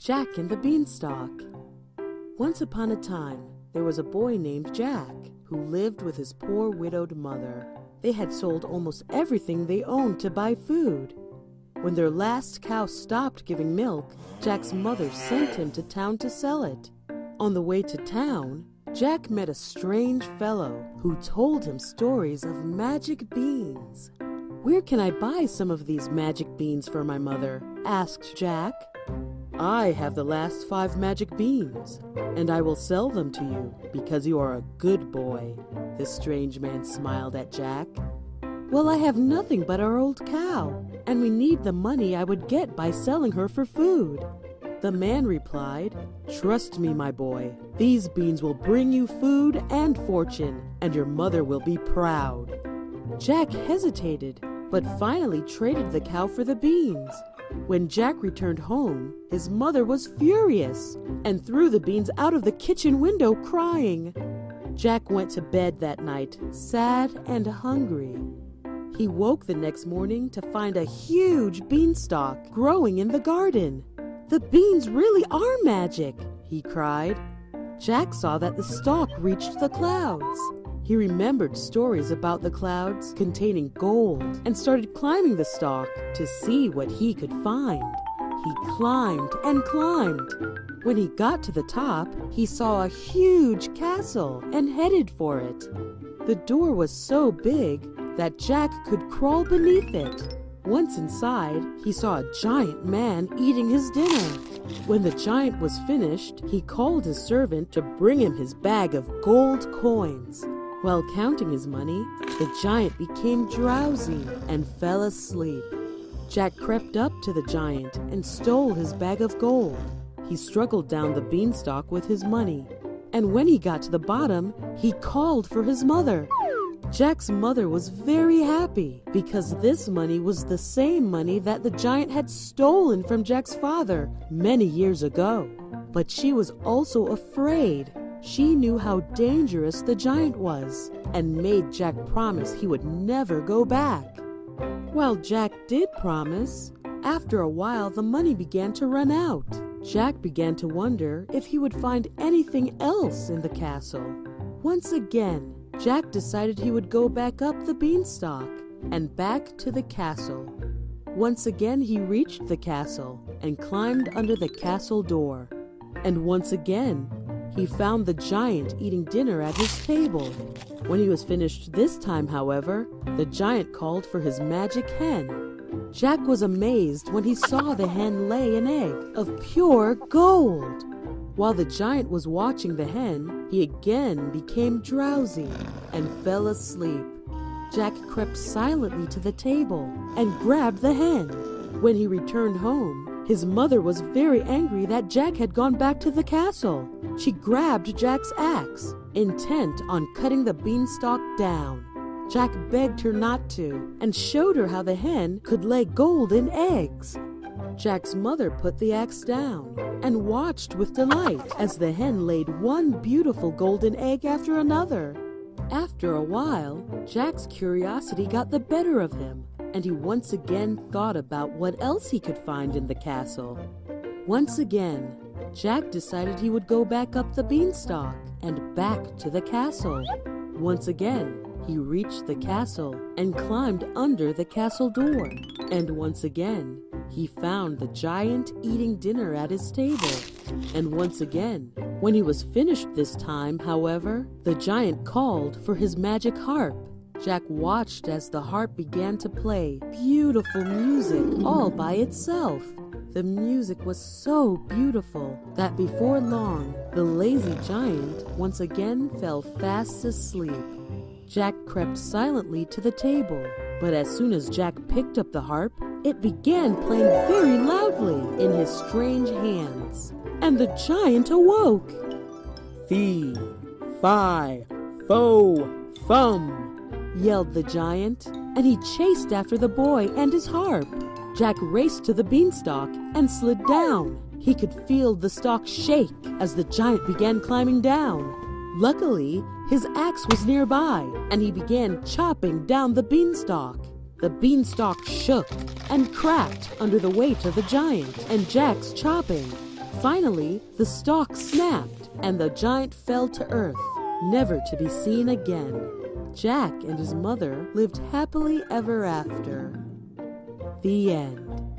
Jack and the Beanstalk. Once upon a time, there was a boy named Jack who lived with his poor widowed mother. They had sold almost everything they owned to buy food. When their last cow stopped giving milk, Jack's mother sent him to town to sell it. On the way to town, Jack met a strange fellow who told him stories of magic beans. "Where can I buy some of these magic beans for my mother?" asked Jack. "I have the last 5 magic beans, and I will sell them to you because you are a good boy." The strange man smiled at Jack. "Well, I have nothing but our old cow, and we need the money I would get by selling her for food." The man replied, "Trust me, my boy. These beans will bring you food and fortune, and your mother will be proud." Jack hesitated, but finally traded the cow for the beans. When Jack returned home, his mother was furious and threw the beans out of the kitchen window crying. Jack went to bed that night, sad and hungry. He woke the next morning to find a huge beanstalk growing in the garden. "The beans really are magic," he cried. Jack saw that the stalk reached the clouds. He remembered stories about the clouds containing gold and started climbing the stalk to see what he could find. He climbed and climbed. When he got to the top, he saw a huge castle and headed for it. The door was so big that Jack could crawl beneath it. Once inside, he saw a giant man eating his dinner. When the giant was finished, he called his servant to bring him his bag of gold coins. While counting his money, the giant became drowsy and fell asleep. Jack crept up to the giant and stole his bag of gold. He struggled down the beanstalk with his money, and when he got to the bottom, he called for his mother. Jack's mother was very happy because this money was the same money that the giant had stolen from Jack's father many years ago. But she was also afraid. She knew how dangerous the giant was and made Jack promise he would never go back. Well, Jack did promise. After a while, the money began to run out. Jack began to wonder if he would find anything else in the castle. Once again, Jack decided he would go back up the beanstalk and back to the castle. Once again, he reached the castle and climbed under the castle door. And once again, he found the giant eating dinner at his table. When he was finished this time, however, the giant called for his magic hen. Jack was amazed when he saw the hen lay an egg of pure gold. While the giant was watching the hen, he again became drowsy and fell asleep. Jack crept silently to the table and grabbed the hen. When he returned home, his mother was very angry that Jack had gone back to the castle. She grabbed Jack's axe, intent on cutting the beanstalk down. Jack begged her not to and showed her how the hen could lay golden eggs. Jack's mother put the axe down and watched with delight as the hen laid one beautiful golden egg after another. After a while, Jack's curiosity got the better of him, and he once again thought about what else he could find in the castle. Once again, Jack decided he would go back up the beanstalk and back to the castle. Once again, he reached the castle and climbed under the castle door. And once again, he found the giant eating dinner at his table. And once again, when he was finished this time, however, the giant called for his magic harp. Jack watched as the harp began to play beautiful music all by itself. The music was so beautiful that before long, the lazy giant once again fell fast asleep. Jack crept silently to the table, but as soon as Jack picked up the harp, it began playing very loudly in his strange hands, and the giant awoke. "Fee, fi, fo, fum," yelled the giant, and he chased after the boy and his harp. Jack raced to the beanstalk and slid down. He could feel the stalk shake as the giant began climbing down. Luckily, his axe was nearby, and he began chopping down the beanstalk. The beanstalk shook and cracked under the weight of the giant and Jack's chopping. Finally, the stalk snapped, and the giant fell to earth, never to be seen again. Jack and his mother lived happily ever after. The end.